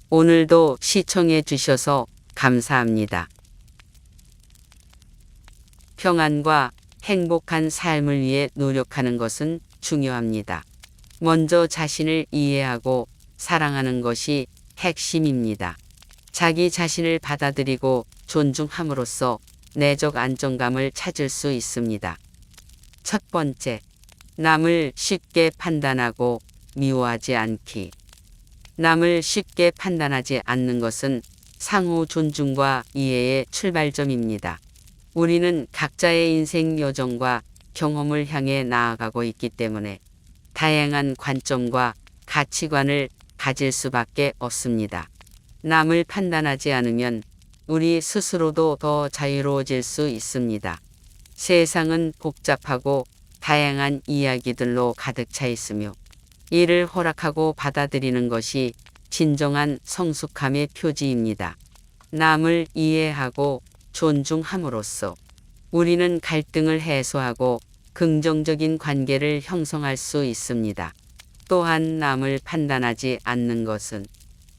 오늘도 시청해 주셔서 감사합니다. 평안과 행복한 삶을 위해 노력하는 것은 중요합니다. 먼저 자신을 이해하고 사랑하는 것이 핵심입니다. 자기 자신을 받아들이고 존중함으로써 내적 안정감을 찾을 수 있습니다. 첫 번째, 남을 쉽게 판단하고 미워하지 않기. 남을 쉽게 판단하지 않는 것은 상호 존중과 이해의 출발점입니다. 우리는 각자의 인생 여정과 경험을 향해 나아가고 있기 때문에 다양한 관점과 가치관을 가질 수밖에 없습니다. 남을 판단하지 않으면 우리 스스로도 더 자유로워질 수 있습니다. 세상은 복잡하고 다양한 이야기들로 가득 차 있으며 이를 허락하고 받아들이는 것이 진정한 성숙함의 표지입니다. 남을 이해하고 존중함으로써 우리는 갈등을 해소하고 긍정적인 관계를 형성할 수 있습니다. 또한 남을 판단하지 않는 것은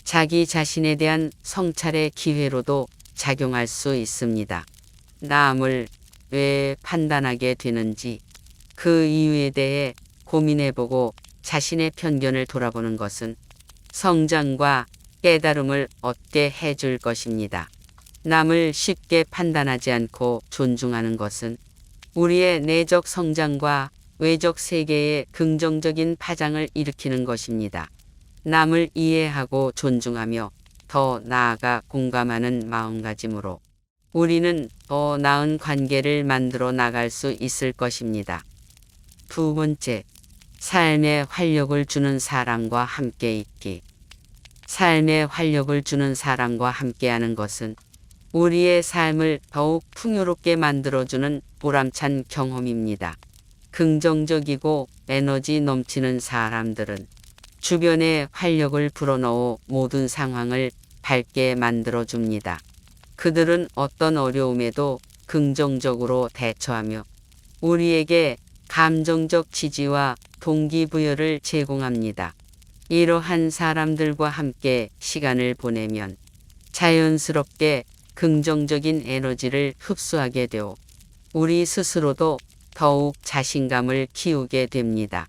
자기 자신에 대한 성찰의 기회로도 작용할 수 있습니다. 남을 왜 판단하게 되는지 그 이유에 대해 고민해보고 자신의 편견을 돌아보는 것은 성장과 깨달음을 얻게 해줄 것입니다. 남을 쉽게 판단하지 않고 존중하는 것은 우리의 내적 성장과 외적 세계에 긍정적인 파장을 일으키는 것입니다. 남을 이해하고 존중하며 더 나아가 공감하는 마음가짐으로 우리는 더 나은 관계를 만들어 나갈 수 있을 것입니다. 두 번째, 삶에 활력을 주는 사람과 함께 있기. 삶에 활력을 주는 사람과 함께하는 것은 우리의 삶을 더욱 풍요롭게 만들어주는 보람찬 경험입니다. 긍정적이고 에너지 넘치는 사람들은 주변에 활력을 불어넣어 모든 상황을 밝게 만들어줍니다. 그들은 어떤 어려움에도 긍정적으로 대처하며 우리에게 감정적 지지와 동기부여를 제공합니다. 이러한 사람들과 함께 시간을 보내면 자연스럽게 긍정적인 에너지를 흡수하게 되어 우리 스스로도 더욱 자신감을 키우게 됩니다.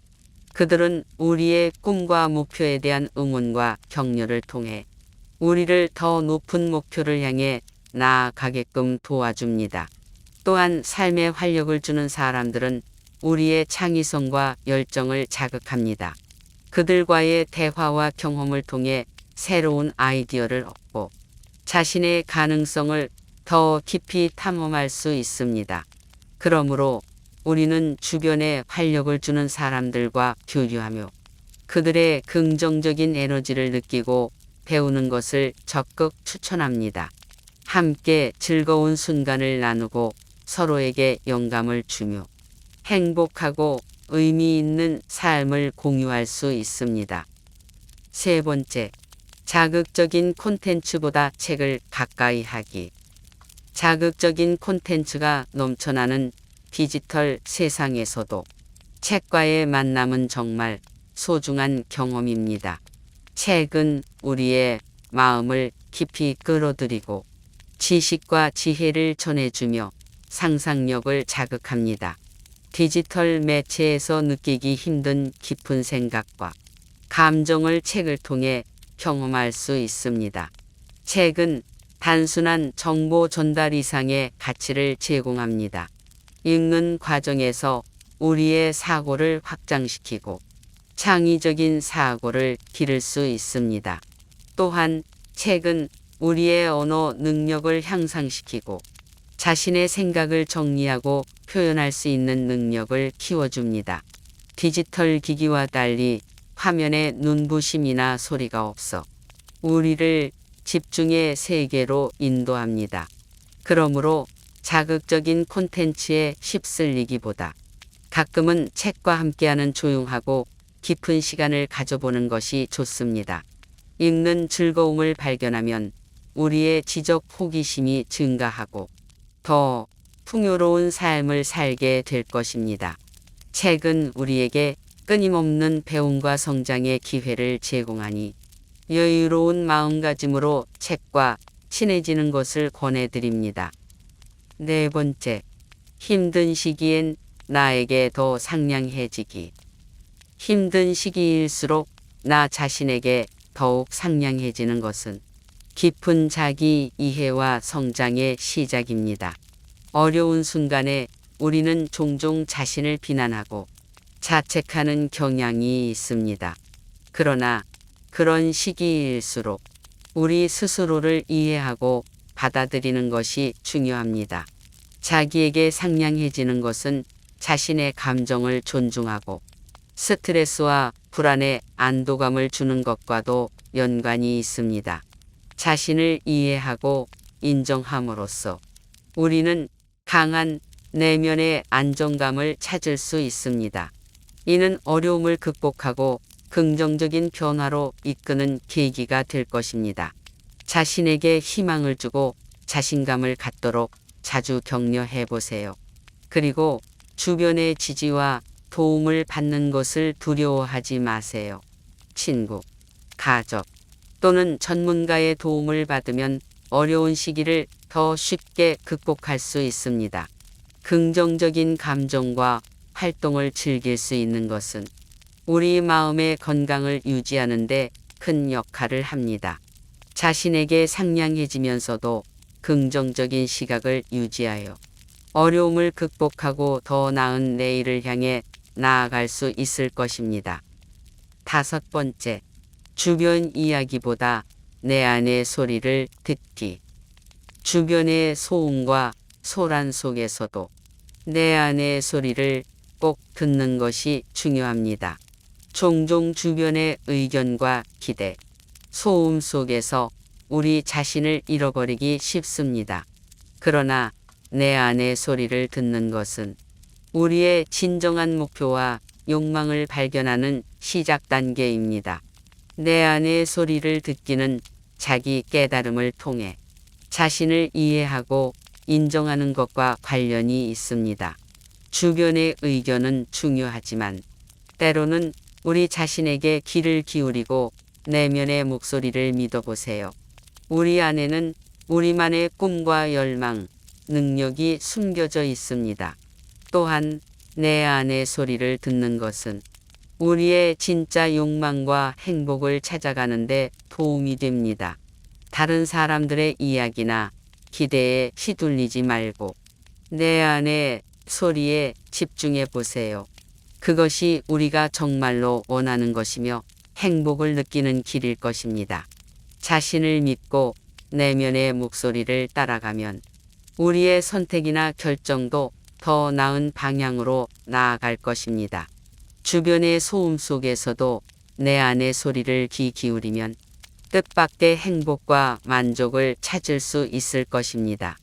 그들은 우리의 꿈과 목표에 대한 응원과 격려를 통해 우리를 더 높은 목표를 향해 나아가게끔 도와줍니다. 또한 삶에 활력을 주는 사람들은 우리의 창의성과 열정을 자극합니다. 그들과의 대화와 경험을 통해 새로운 아이디어를 얻고 자신의 가능성을 더 깊이 탐험할 수 있습니다. 그러므로 우리는 주변에 활력을 주는 사람들과 교류하며 그들의 긍정적인 에너지를 느끼고 배우는 것을 적극 추천합니다. 함께 즐거운 순간을 나누고 서로에게 영감을 주며 행복하고 의미 있는 삶을 공유할 수 있습니다. 세 번째, 자극적인 콘텐츠보다 책을 가까이 하기. 자극적인 콘텐츠가 넘쳐나는 디지털 세상에서도 책과의 만남은 정말 소중한 경험입니다. 책은 우리의 마음을 깊이 끌어들이고 지식과 지혜를 전해주며 상상력을 자극합니다. 디지털 매체에서 느끼기 힘든 깊은 생각과 감정을 책을 통해 경험할 수 있습니다. 책은 단순한 정보 전달 이상의 가치를 제공합니다. 읽는 과정에서 우리의 사고를 확장시키고 창의적인 사고를 기를 수 있습니다. 또한 책은 우리의 언어 능력을 향상시키고 자신의 생각을 정리하고 표현할 수 있는 능력을 키워줍니다. 디지털 기기와 달리 화면에 눈부심이나 소리가 없어 우리를 집중의 세계로 인도합니다. 그러므로 자극적인 콘텐츠에 휩쓸리기보다 가끔은 책과 함께하는 조용하고 깊은 시간을 가져보는 것이 좋습니다. 읽는 즐거움을 발견하면 우리의 지적 호기심이 증가하고 더 풍요로운 삶을 살게 될 것입니다. 책은 우리에게 끊임없는 배움과 성장의 기회를 제공하니 여유로운 마음가짐으로 책과 친해지는 것을 권해드립니다. 네 번째, 힘든 시기엔 나에게 더 상냥해지기. 힘든 시기일수록 나 자신에게 더욱 상냥해지는 것은 깊은 자기 이해와 성장의 시작입니다. 어려운 순간에 우리는 종종 자신을 비난하고 자책하는 경향이 있습니다. 그러나 그런 시기일수록 우리 스스로를 이해하고 받아들이는 것이 중요합니다. 자기에게 상냥해지는 것은 자신의 감정을 존중하고 스트레스와 불안에 안도감을 주는 것과도 연관이 있습니다. 자신을 이해하고 인정함으로써 우리는 강한 내면의 안정감을 찾을 수 있습니다. 이는 어려움을 극복하고 긍정적인 변화로 이끄는 계기가 될 것입니다. 자신에게 희망을 주고 자신감을 갖도록 자주 격려해 보세요. 그리고 주변의 지지와 도움을 받는 것을 두려워하지 마세요. 친구, 가족 또는 전문가의 도움을 받으면 어려운 시기를 더 쉽게 극복할 수 있습니다. 긍정적인 감정과 활동을 즐길 수 있는 것은 우리 마음의 건강을 유지하는 데 큰 역할을 합니다. 자신에게 상냥해지면서도 긍정적인 시각을 유지하여 어려움을 극복하고 더 나은 내일을 향해 나아갈 수 있을 것입니다. 다섯 번째, 주변 이야기보다 내 안의 소리를 듣기. 주변의 소음과 소란 속에서도 내 안의 소리를 꼭 듣는 것이 중요합니다. 종종 주변의 의견과 기대, 소음 속에서 우리 자신을 잃어버리기 쉽습니다. 그러나 내 안의 소리를 듣는 것은 우리의 진정한 목표와 욕망을 발견하는 시작 단계입니다. 내 안의 소리를 듣기는 자기 깨달음을 통해 자신을 이해하고 인정하는 것과 관련이 있습니다. 주변의 의견은 중요하지만 때로는 우리 자신에게 귀를 기울이고 내면의 목소리를 믿어보세요. 우리 안에는 우리만의 꿈과 열망, 능력이 숨겨져 있습니다. 또한 내 안의 소리를 듣는 것은 우리의 진짜 욕망과 행복을 찾아가는 데 도움이 됩니다. 다른 사람들의 이야기나 기대에 휘둘리지 말고 내 안의 소리에 집중해 보세요. 그것이 우리가 정말로 원하는 것이며 행복을 느끼는 길일 것입니다. 자신을 믿고 내면의 목소리를 따라가면 우리의 선택이나 결정도 더 나은 방향으로 나아갈 것입니다. 주변의 소음 속에서도 내 안의 소리를 귀 기울이면 뜻밖의 행복과 만족을 찾을 수 있을 것입니다.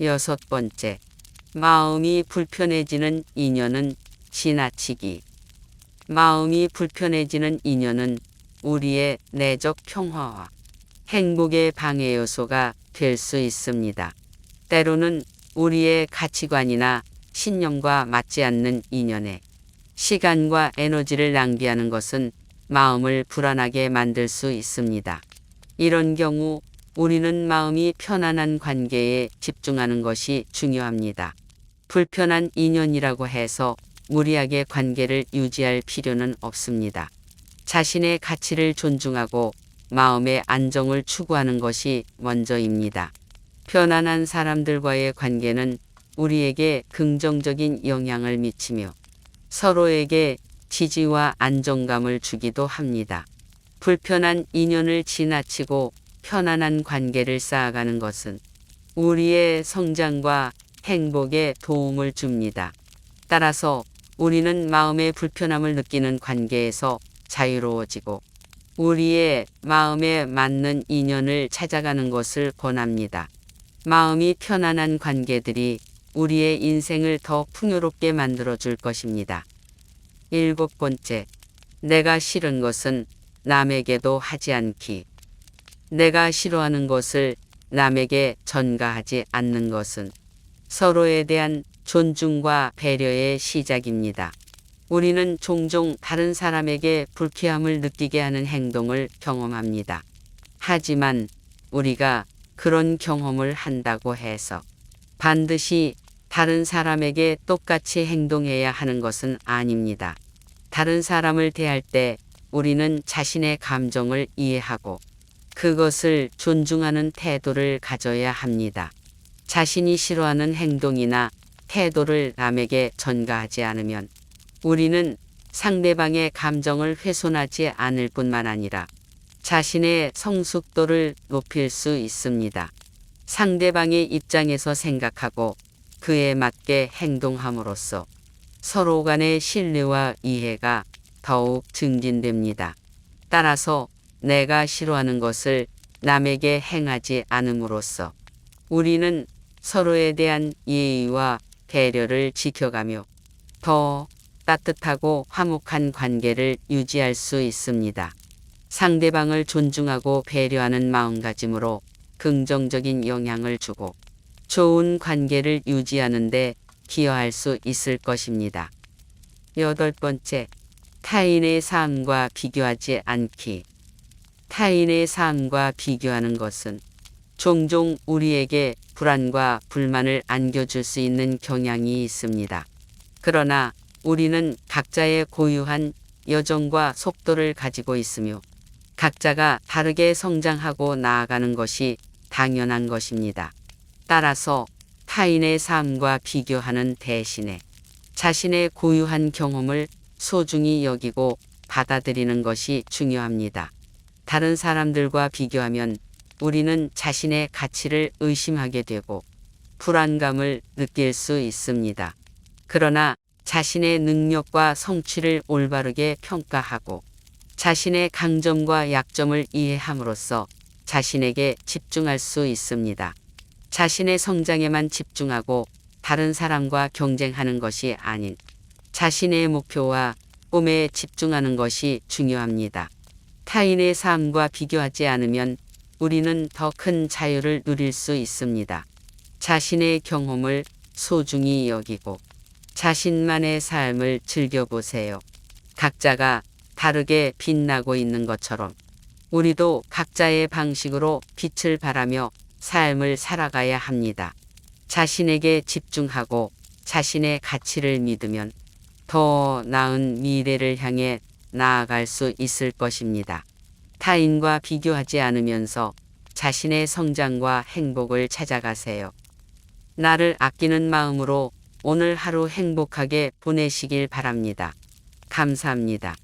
여섯 번째, 마음이 불편해지는 인연은 지나치기. 마음이 불편해지는 인연은 우리의 내적 평화와 행복의 방해 요소가 될 수 있습니다. 때로는 우리의 가치관이나 신념과 맞지 않는 인연에 시간과 에너지를 낭비하는 것은 마음을 불안하게 만들 수 있습니다. 이런 경우 우리는 마음이 편안한 관계에 집중하는 것이 중요합니다. 불편한 인연이라고 해서 무리하게 관계를 유지할 필요는 없습니다. 자신의 가치를 존중하고 마음의 안정을 추구하는 것이 먼저입니다. 편안한 사람들과의 관계는 우리에게 긍정적인 영향을 미치며 서로에게 지지와 안정감을 주기도 합니다. 불편한 인연을 지나치고 편안한 관계를 쌓아가는 것은 우리의 성장과 행복에 도움을 줍니다. 따라서 우리는 마음의 불편함을 느끼는 관계에서 자유로워지고 우리의 마음에 맞는 인연을 찾아가는 것을 권합니다. 마음이 편안한 관계들이 우리의 인생을 더 풍요롭게 만들어줄 것입니다. 일곱 번째, 내가 싫은 것은 남에게도 하지 않기. 내가 싫어하는 것을 남에게 전가하지 않는 것은 서로에 대한 존중과 배려의 시작입니다. 우리는 종종 다른 사람에게 불쾌함을 느끼게 하는 행동을 경험합니다. 하지만 우리가 그런 경험을 한다고 해서 반드시 다른 사람에게 똑같이 행동해야 하는 것은 아닙니다. 다른 사람을 대할 때 우리는 자신의 감정을 이해하고 그것을 존중하는 태도를 가져야 합니다. 자신이 싫어하는 행동이나 태도를 남에게 전가하지 않으면 우리는 상대방의 감정을 훼손하지 않을 뿐만 아니라 자신의 성숙도를 높일 수 있습니다. 상대방의 입장에서 생각하고 그에 맞게 행동함으로써 서로 간의 신뢰와 이해가 더욱 증진됩니다. 따라서 내가 싫어하는 것을 남에게 행하지 않음으로써 우리는 서로에 대한 예의와 배려를 지켜가며 더 따뜻하고 화목한 관계를 유지할 수 있습니다. 상대방을 존중하고 배려하는 마음가짐으로 긍정적인 영향을 주고 좋은 관계를 유지하는 데 기여할 수 있을 것입니다. 8번째, 타인의 삶과 비교하지 않기. 타인의 삶과 비교하는 것은 종종 우리에게 불안과 불만을 안겨줄 수 있는 경향이 있습니다. 그러나 우리는 각자의 고유한 여정과 속도를 가지고 있으며 각자가 다르게 성장하고 나아가는 것이 당연한 것입니다. 따라서 타인의 삶과 비교하는 대신에 자신의 고유한 경험을 소중히 여기고 받아들이는 것이 중요합니다. 다른 사람들과 비교하면 우리는 자신의 가치를 의심하게 되고 불안감을 느낄 수 있습니다. 그러나 자신의 능력과 성취를 올바르게 평가하고 자신의 강점과 약점을 이해함으로써 자신에게 집중할 수 있습니다. 자신의 성장에만 집중하고 다른 사람과 경쟁하는 것이 아닌 자신의 목표와 꿈에 집중하는 것이 중요합니다. 타인의 삶과 비교하지 않으면 우리는 더 큰 자유를 누릴 수 있습니다. 자신의 경험을 소중히 여기고 자신만의 삶을 즐겨보세요. 각자가 다르게 빛나고 있는 것처럼 우리도 각자의 방식으로 빛을 발하며 삶을 살아가야 합니다. 자신에게 집중하고 자신의 가치를 믿으면 더 나은 미래를 향해 나아갈 수 있을 것입니다. 타인과 비교하지 않으면서 자신의 성장과 행복을 찾아가세요. 나를 아끼는 마음으로 오늘 하루 행복하게 보내시길 바랍니다. 감사합니다.